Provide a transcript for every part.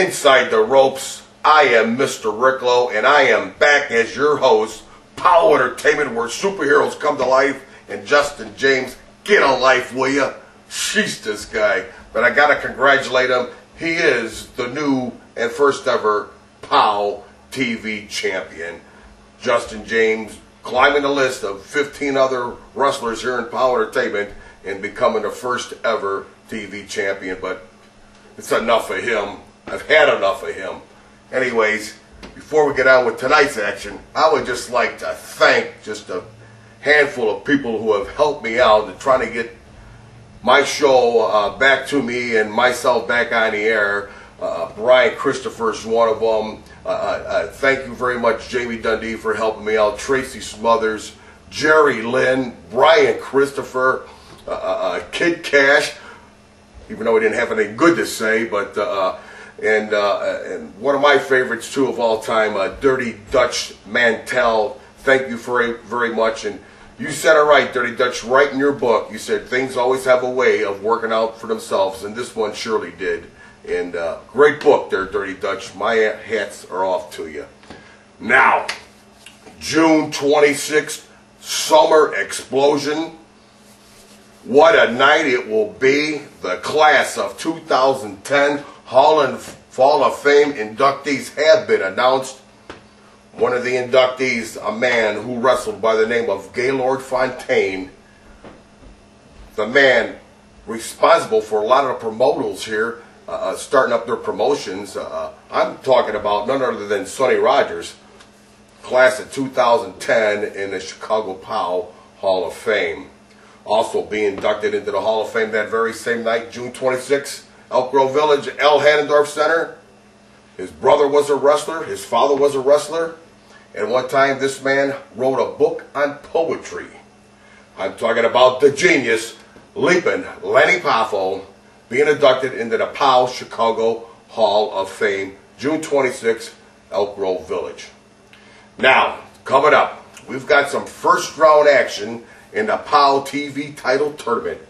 Inside the Ropes. I am Mr. Ricolo, and I am back as your host, POWW Entertainment, where superheroes come to life. And Justin James, get a life, will ya? Sheesh, this guy. But I gotta congratulate him. He is the new and first ever POWW TV champion. Justin James climbing the list of 15 other wrestlers here in POWW Entertainment and becoming the first ever TV champion. But it's enough of him. I've had enough of him. Anyways, before we get on with tonight's action, I would just like to thank just a handful of people who have helped me out in trying to get my show back to me and myself back on the air. Brian Christopher's one of them. Thank you very much, Jamie Dundee, for helping me out. Tracy Smothers, Jerry Lynn, Brian Christopher, Kid Cash, even though he didn't have anything good to say, but and one of my favorites too of all time, Dirty Dutch Mantell. Thank you very much. And you said it right, Dirty Dutch, right in your book. You said things always have a way of working out for themselves, and this one surely did. And great book there, Dirty Dutch. My hats are off to you. Now, June 26th, Summer Explosion. What a night it will be. The class of 2010 Hall of Fame inductees have been announced. One of the inductees, a man who wrestled by the name of Gaylord Fontaine, the man responsible for a lot of the promoters here, starting up their promotions. I'm talking about none other than Sonny Rogers, class of 2010 in the Chicago POWW Hall of Fame. Also being inducted into the Hall of Fame that very same night, June 26th, Elk Grove Village, L. Hannendorf Center. His brother was a wrestler, his father was a wrestler, and one time this man wrote a book on poetry. I'm talking about the genius, Leapin' Lenny Poffo, being inducted into the POWW Chicago Hall of Fame, June 26th, Elk Grove Village. Now, coming up, we've got some first round action in the POWW TV Title Tournament.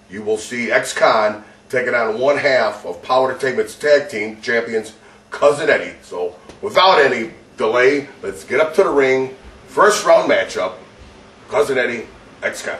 You will see X-Con taking on one half of POWW Entertainment's tag team champions, Cousin Eddie. So, without any delay, let's get up to the ring. First round matchup, Cousin Eddie, X-Con.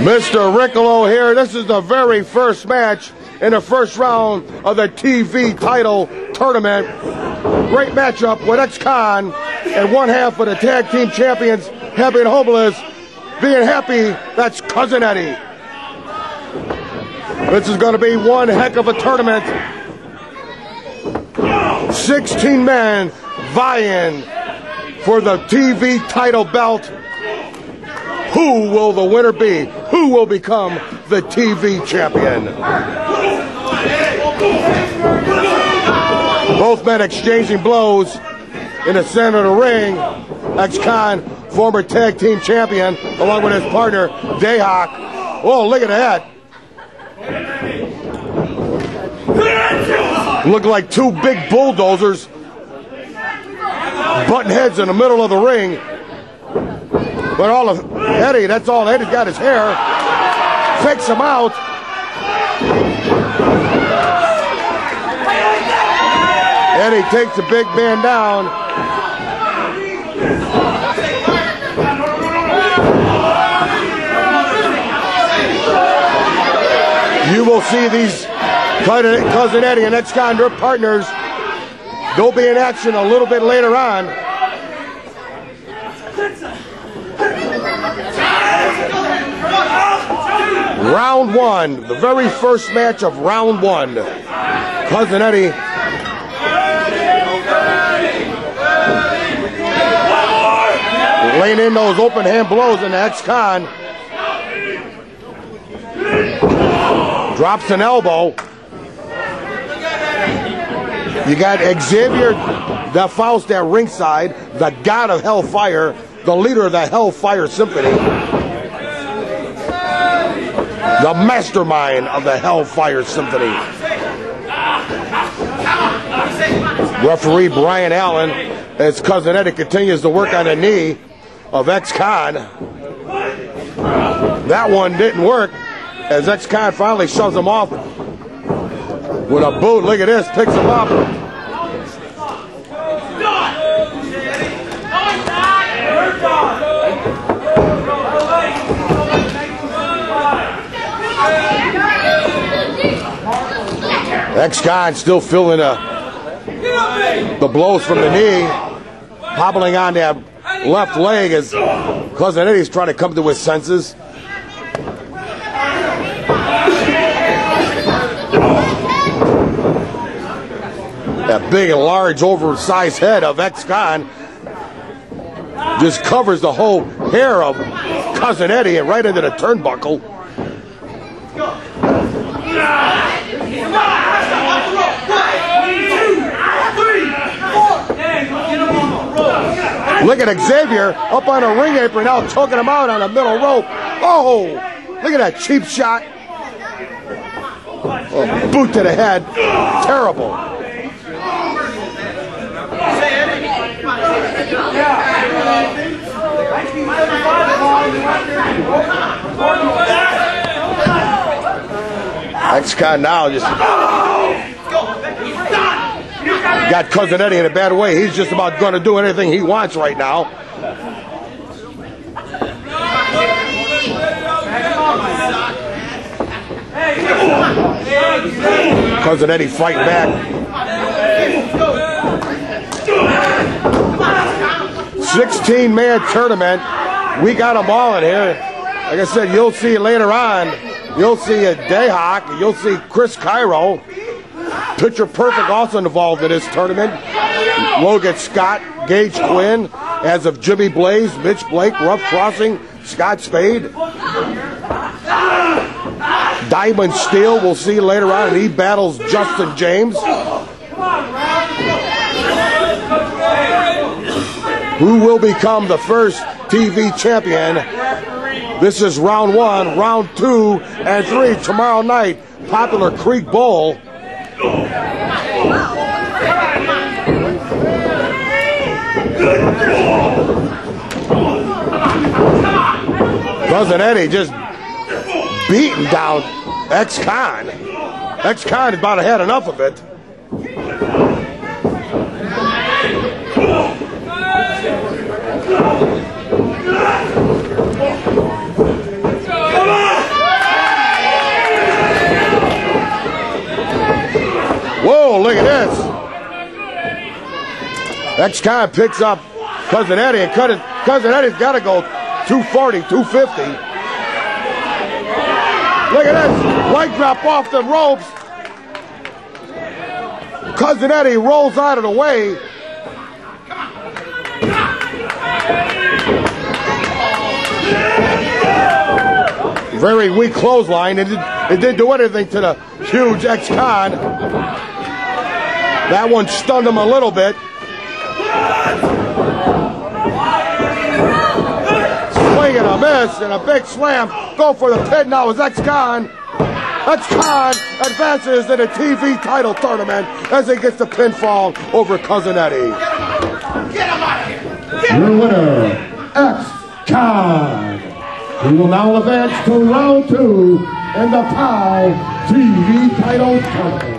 Mr. Ricolo here. This is the very first match in the first round of the TV Title Tournament. Great matchup with X-Con and one half of the tag team champions, Happy and Homeless, being happy. That's Cousin Eddie. This is going to be one heck of a tournament. 16 men vying for the TV title belt. Who will the winner be? Who will become the TV champion? Both men exchanging blows in the center of the ring. X-Con, former tag team champion, along with his partner, Dayhawk. Oh, look at that. Look like two big bulldozers butting heads in the middle of the ring. But all of Eddie, that's all Eddie's got his hair. Fakes him out. Eddie takes the big man down. You will see these Cousin Eddie and X-Con, their partners. They'll be in action a little bit later on. Round one, the very first match of round one. Cousin Eddie laying in those open hand blows in the X-Con. Drops an elbow. You got Xavier DeFaust at ringside, the god of Hellfire, the leader of the Hellfire Symphony, the mastermind of the Hellfire Symphony. Referee Brian Allen, as Cousin Eddie continues to work on the knee of Ex-Con. That one didn't work, as Ex-Con finally shoves him off with a boot. Look at this, picks him up. Ex-Con still feeling the blows from the knee, hobbling on that left leg as Cousin Eddie's trying to come to his senses. That big and large oversized head of Ex-Con just covers the whole hair of Cousin Eddie and right into the turnbuckle. Look at Xavier up on a ring apron now, choking him out on a middle rope. Oh, look at that cheap shot. Oh, boot to the head. Terrible. Ex-Con now just got Cousin Eddie in a bad way. He's just about going to do anything he wants right now. Cousin Eddie fighting back. 16-man tournament. We got them all in here. Like I said, you'll see later on. You'll see a Dayhawk. You'll see Chris Cairo. Picture Perfect also involved in this tournament. Logan Scott, Gage Quinn, as of Jimmy Blaze, Mitch Blake, Rough Crossing, Scott Spade. Diamond Steel, we'll see later on, and he battles Justin James. Who will become the first TV champion? This is round 1, round 2, and 3 tomorrow night. Poplar Creek Bowl. Cousin Eddie just beating down Ex-Con. Ex-Con has about had enough of it. Whoa, look at this. Ex-Con picks up Cousin Eddie, and Cousin Eddie's got to go 240, 250. Look at this. Leg drop off the ropes. Cousin Eddie rolls out of the way. Very weak clothesline. It didn't do anything to the huge Ex-Con. That one stunned him a little bit. Swing and a miss and a big slam. Go for the pin now is Ex-Con. Ex-Con advances to the TV title tournament as he gets the pinfall over Cousin Eddie. Your winner, Ex-Con. He will now advance to round 2 in the POWW TV Title Tournament.